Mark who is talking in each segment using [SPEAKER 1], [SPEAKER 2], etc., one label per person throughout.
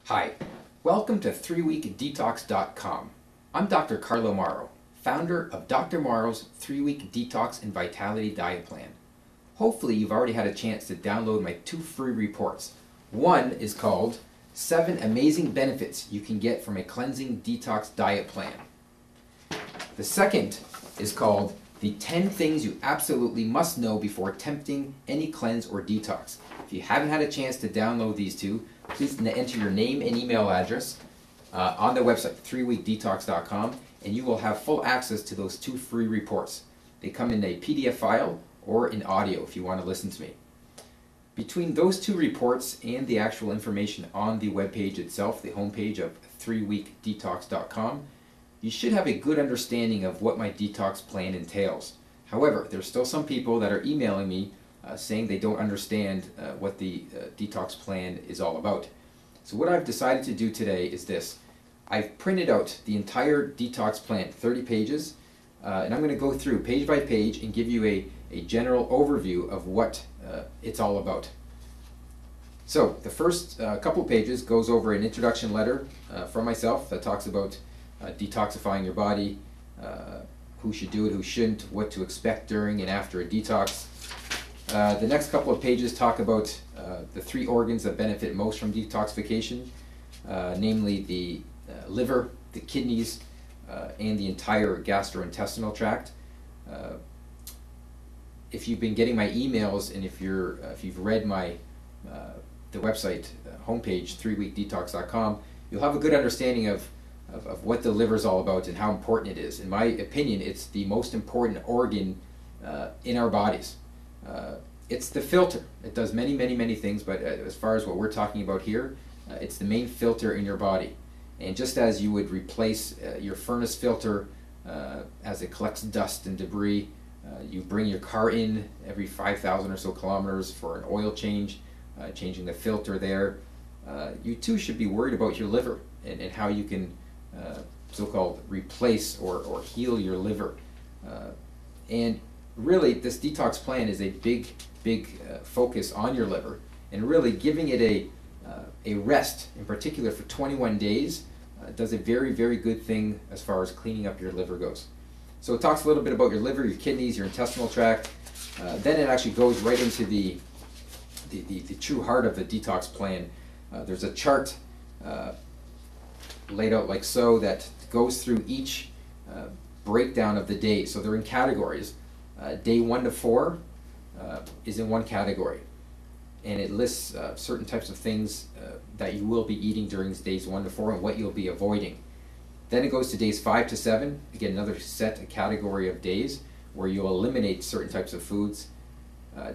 [SPEAKER 1] Hi, welcome to 3weekdetox.com. I'm Dr. Karlo Mauro, founder of Dr. Mauro's 3-Week Detox and Vitality Diet Plan. Hopefully you've already had a chance to download my 2 free reports. One is called 7 Amazing Benefits You Can Get from a Cleansing Detox Diet Plan. The second is called the 10 Things You Absolutely Must Know Before Attempting Any Cleanse or Detox. If you haven't had a chance to download these two, please enter your name and email address on the website, 3weekdetox.com, and you will have full access to those 2 free reports. They come in a PDF file or in audio if you want to listen to me. Between those 2 reports and the actual information on the webpage itself, the homepage of 3weekdetox.com, you should have a good understanding of what my detox plan entails. However, there's still some people that are emailing me saying they don't understand what the detox plan is all about. So what I've decided to do today is this. I've printed out the entire detox plan, 30 pages, and I'm going to go through page by page and give you a general overview of what it's all about. So the first couple pages goes over an introduction letter from myself that talks about detoxifying your body, who should do it, who shouldn't, what to expect during and after a detox. The next couple of pages talk about the 3 organs that benefit most from detoxification, namely the liver, the kidneys, and the entire gastrointestinal tract. If you've been getting my emails and if you've read my the website homepage 3weekdetox.com, you'll have a good understanding of what the liver is all about and how important it is. In my opinion, it's the most important organ in our bodies. It's the filter. It does many things, but as far as what we're talking about here, it's the main filter in your body. And just as you would replace your furnace filter as it collects dust and debris, you bring your car in every 5,000 or so kilometers for an oil change, changing the filter there. You too should be worried about your liver and how you can so-called replace or heal your liver. And really, this detox plan is a big focus on your liver, and really giving it a rest, in particular for 21 days, does a very good thing as far as cleaning up your liver goes. So it talks a little bit about your liver, your kidneys, your intestinal tract. Then it actually goes right into the true heart of the detox plan. There's a chart laid out like so that goes through each breakdown of the day. So they're in categories. Day 1 to 4 is in one category, and it lists certain types of things that you will be eating during days 1 to 4 and what you'll be avoiding. Then it goes to days 5 to 7, again another a category of days where you'll eliminate certain types of foods.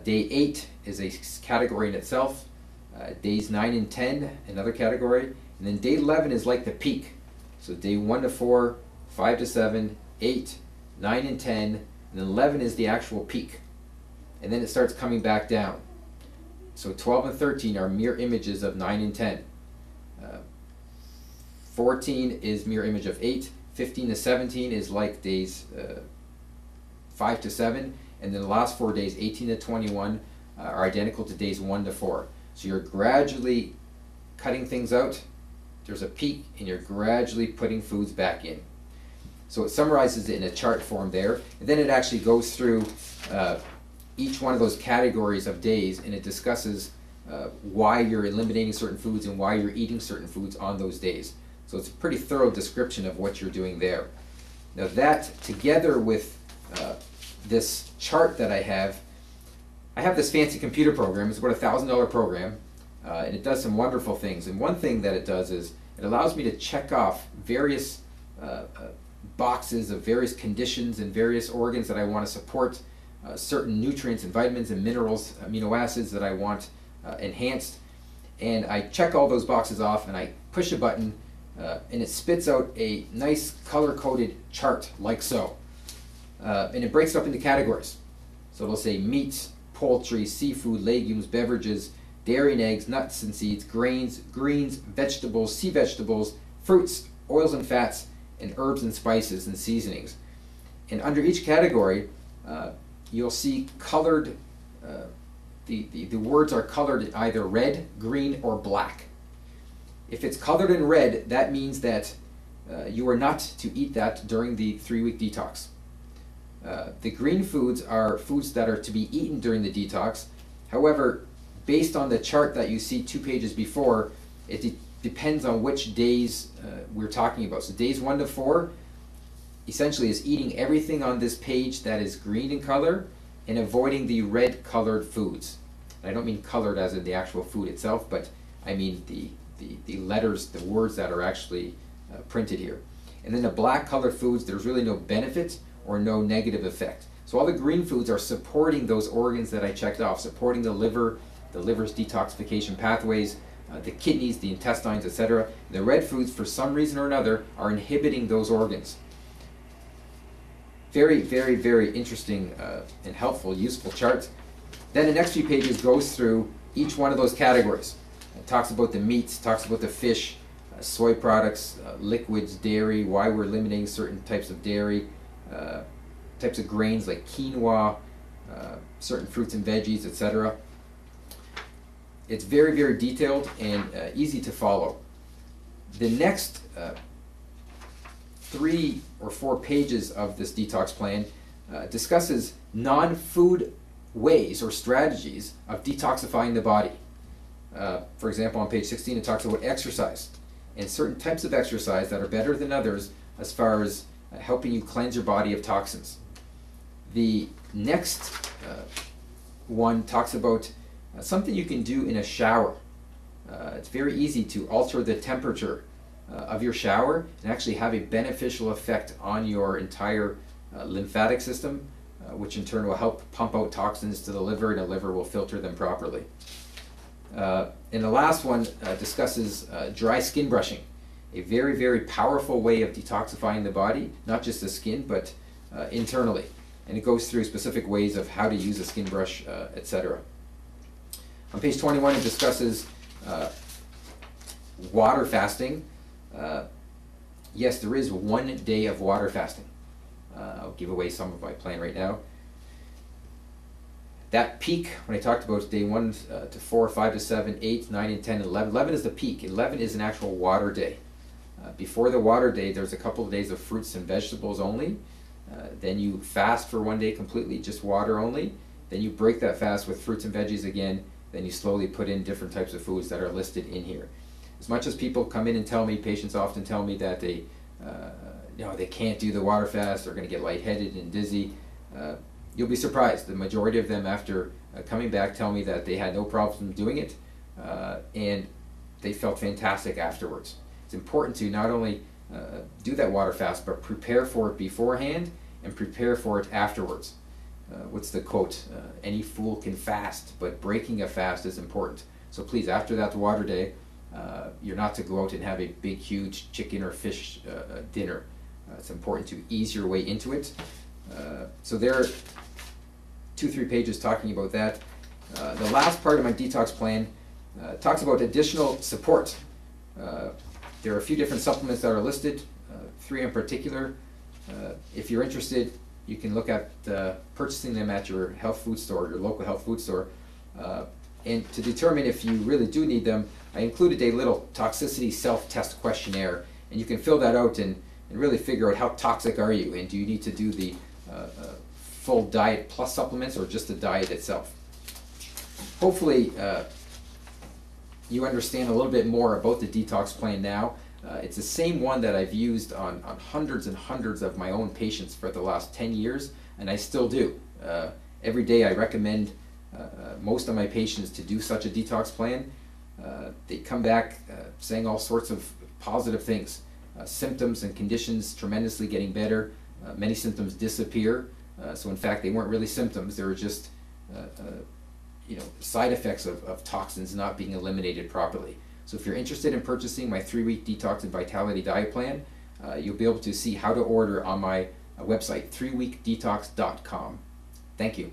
[SPEAKER 1] Day 8 is a category in itself. Days 9 and 10, another category, and then day 11 is like the peak. So day 1 to 4, 5 to 7, 8, 9 and 10, and then 11 is the actual peak. And then it starts coming back down. So 12 and 13 are mirror images of 9 and 10. 14 is mirror image of 8. 15 to 17 is like days 5 to 7. And then the last 4 days, 18 to 21, are identical to days 1 to 4. So you're gradually cutting things out. There's a peak, and you're gradually putting foods back in. So it summarizes it in a chart form there, and then it actually goes through each one of those categories of days, and it discusses why you're eliminating certain foods and why you're eating certain foods on those days. So it's a pretty thorough description of what you're doing there. Now that, together with this chart that I have this fancy computer program. It's about a $1,000 program, and it does some wonderful things. And one thing that it does is it allows me to check off various boxes of various conditions and various organs that I want to support, certain nutrients and vitamins and minerals, amino acids that I want enhanced. And I check all those boxes off, and I push a button, and it spits out a nice color-coded chart like so. And it breaks it up into categories. So it'll say meats, poultry, seafood, legumes, beverages, dairy and eggs, nuts and seeds, grains, greens, vegetables, sea vegetables, fruits, oils and fats, and herbs and spices and seasonings. And under each category, you'll see colored, the words are colored either red, green, or black. If it's colored in red, that means that you are not to eat that during the 3-week detox. The green foods are foods that are to be eaten during the detox. However, based on the chart that you see 2 pages before, it depends on which days we're talking about. So days 1 to 4 essentially is eating everything on this page that is green in color and avoiding the red colored foods. I don't mean colored as in the actual food itself, but I mean the letters, the words that are actually printed here. And then the black colored foods, there's really no benefit or no negative effect. So all the green foods are supporting those organs that I checked off, supporting the liver's detoxification pathways, the kidneys, the intestines, etc. The red foods, for some reason or another, are inhibiting those organs. Very, very, very interesting and helpful, useful chart. Then the next few pages goes through each one of those categories. It talks about the meats, talks about the fish, soy products, liquids, dairy, why we're eliminating certain types of dairy, types of grains like quinoa, certain fruits and veggies, etc. It's very, very detailed and easy to follow. The next 3 or 4 pages of this detox plan discusses non-food ways or strategies of detoxifying the body. For example, on page 16 it talks about exercise and certain types of exercise that are better than others as far as helping you cleanse your body of toxins. The next one talks about something you can do in a shower. It's very easy to alter the temperature of your shower and actually have a beneficial effect on your entire lymphatic system, which in turn will help pump out toxins to the liver, and the liver will filter them properly. And the last one discusses dry skin brushing, a very, very powerful way of detoxifying the body, not just the skin, but internally. And it goes through specific ways of how to use a skin brush, etc. On page 21 it discusses water fasting. Yes, there is 1 day of water fasting. I'll give away some of my plan right now. That peak, when I talked about day 1 to 4, 5 to 7, 8, 9, and 10, and 11. 11 is the peak. 11 is an actual water day. Before the water day, there's a couple of days of fruits and vegetables only. Then you fast for 1 day completely, just water only. Then you break that fast with fruits and veggies again. Then you slowly put in different types of foods that are listed in here. As much as people come in and tell me, patients often tell me that they can't do the water fast, they're going to get lightheaded and dizzy. You'll be surprised. The majority of them, after coming back, tell me that they had no problem doing it, and they felt fantastic afterwards. It's important to not only do that water fast, but prepare for it beforehand and prepare for it afterwards. What's the quote? Any fool can fast, but breaking a fast is important. So please, after that water day, you're not to go out and have a big, huge chicken or fish dinner. It's important to ease your way into it. So there are 2-3 pages talking about that. The last part of my detox plan talks about additional support. There are a few different supplements that are listed, 3 in particular. If you're interested, you can look at purchasing them at your health food store, your local health food store. And to determine if you really do need them, I included a little toxicity self-test questionnaire, and you can fill that out and really figure out how toxic are you, and do you need to do the full diet plus supplements or just the diet itself. Hopefully you understand a little bit more about the detox plan now. It's the same one that I've used on hundreds and hundreds of my own patients for the last 10 years, and I still do. Every day I recommend most of my patients to do such a detox plan. They come back saying all sorts of positive things. Symptoms and conditions tremendously getting better. Many symptoms disappear. So in fact, they weren't really symptoms. They were just side effects of toxins not being eliminated properly. So if you're interested in purchasing my 3-week detox and vitality diet plan, you'll be able to see how to order on my website, 3weekdetox.com. Thank you.